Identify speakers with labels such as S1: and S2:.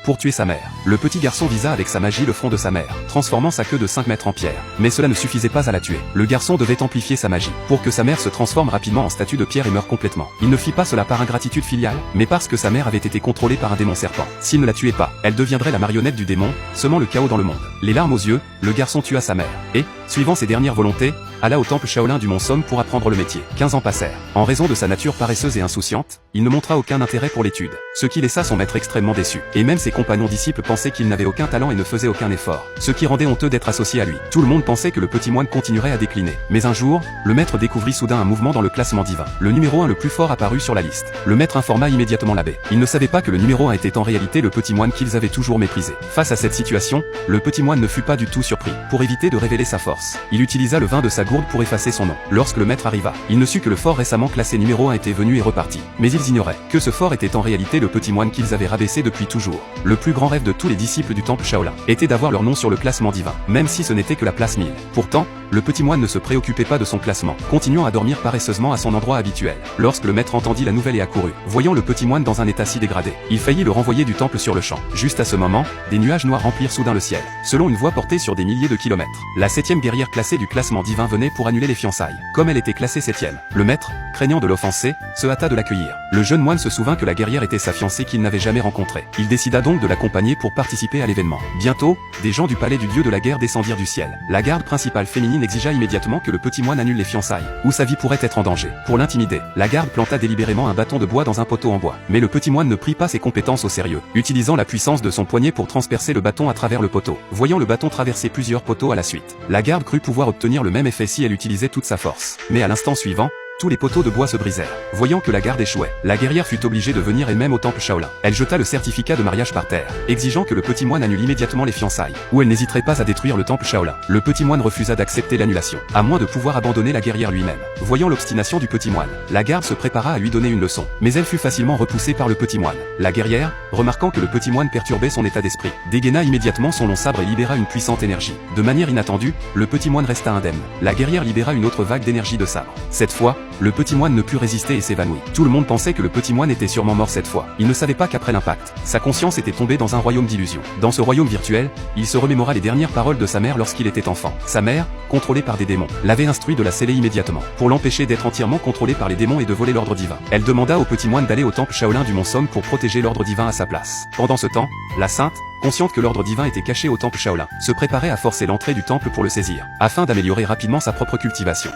S1: pour tuer sa mère. Le petit garçon visa avec sa magie le front de sa mère, transformant sa queue de 5 mètres en pierre. Mais cela ne suffisait pas à la tuer. Le garçon devait amplifier sa magie, pour que sa mère se transforme rapidement en statue de pierre et meure complètement. Il ne fit pas cela par ingratitude filiale, mais parce que sa mère avait été contrôlée par un démon serpent. S'il ne la tuait pas, elle deviendrait la marionnette du démon, semant le chaos dans le monde. Les larmes aux yeux, le garçon tua sa mère, et, suivant ses dernières volontés, alla au temple Shaolin du Mont Somme pour apprendre le métier. 15 ans passèrent. En raison de sa nature paresseuse et insouciante, il ne montra aucun intérêt pour l'étude, ce qui laissa son maître extrêmement déçu. Et même ses compagnons disciples pensaient qu'il n'avait aucun talent et ne faisait aucun effort, ce qui rendait honteux d'être associé à lui. Tout le monde pensait que le petit moine continuerait à décliner. Mais un jour, le maître découvrit soudain un mouvement dans le classement divin. Le numéro 1 le plus fort apparut sur la liste. Le maître informa immédiatement l'abbé. Il ne savait pas que le numéro 1 était en réalité le petit moine qu'ils avaient toujours méprisé. Face à cette situation, le petit moine ne fut pas du tout surpris. Pour éviter de révéler sa force, il utilisa le vin de sa gourde pour effacer son nom. Lorsque le maître arriva, il ne sut que le fort récemment classé numéro 1 était venu et reparti. Mais ils ignoraient que ce fort était en réalité le petit moine qu'ils avaient rabaissé depuis toujours. Le plus grand rêve de tous les disciples du temple Shaolin était d'avoir leur nom sur le classement divin, même si ce n'était que la place 1000. Pourtant, le petit moine ne se préoccupait pas de son classement, continuant à dormir paresseusement à son endroit habituel. Lorsque le maître entendit la nouvelle et accourut, voyant le petit moine dans un état si dégradé, il faillit le renvoyer du temple sur le champ. Juste à ce moment, des nuages noirs remplirent soudain le ciel, selon une voix portée sur des milliers de kilomètres. La 7e guerrière classée du classement divin venait pour annuler les fiançailles. Comme elle était classée 7e, le maître, craignant de l'offenser, se hâta de l'accueillir. Le jeune moine se souvint que la guerrière était sa fiancée qu'il n'avait jamais rencontrée. Il décida donc de l'accompagner pour participer à l'événement. Bientôt, des gens du palais du dieu de la guerre descendirent du ciel. La garde principale féminine exigea immédiatement que le petit moine annule les fiançailles, ou sa vie pourrait être en danger. Pour l'intimider, la garde planta délibérément un bâton de bois dans un poteau en bois. Mais le petit moine ne prit pas ses compétences au sérieux, utilisant la puissance de son poignet pour transpercer le bâton à travers le poteau. Voyant le bâton traverser plusieurs poteaux à la suite, la garde crut pouvoir obtenir le même effet si elle utilisait toute sa force. Mais à l'instant suivant, tous les poteaux de bois se brisèrent. Voyant que la garde échouait, la guerrière fut obligée de venir elle-même au temple Shaolin. Elle jeta le certificat de mariage par terre, exigeant que le petit moine annule immédiatement les fiançailles, ou elle n'hésiterait pas à détruire le temple Shaolin. Le petit moine refusa d'accepter l'annulation, à moins de pouvoir abandonner la guerrière lui-même. Voyant l'obstination du petit moine, la garde se prépara à lui donner une leçon, mais elle fut facilement repoussée par le petit moine. La guerrière, remarquant que le petit moine perturbait son état d'esprit, dégaina immédiatement son long sabre et libéra une puissante énergie. De manière inattendue, le petit moine resta indemne. La guerrière libéra une autre vague d'énergie de sabre. Cette fois, le petit moine ne put résister et s'évanouit. Tout le monde pensait que le petit moine était sûrement mort cette fois. Il ne savait pas qu'après l'impact, sa conscience était tombée dans un royaume d'illusions. Dans ce royaume virtuel, il se remémora les dernières paroles de sa mère lorsqu'il était enfant. Sa mère, contrôlée par des démons, l'avait instruit de la sceller immédiatement, pour l'empêcher d'être entièrement contrôlé par les démons et de voler l'ordre divin. Elle demanda au petit moine d'aller au temple Shaolin du Mont Somme pour protéger l'ordre divin à sa place. Pendant ce temps, la sainte, consciente que l'ordre divin était caché au temple Shaolin, se préparait à forcer l'entrée du temple pour le saisir, afin d'améliorer rapidement sa propre cultivation.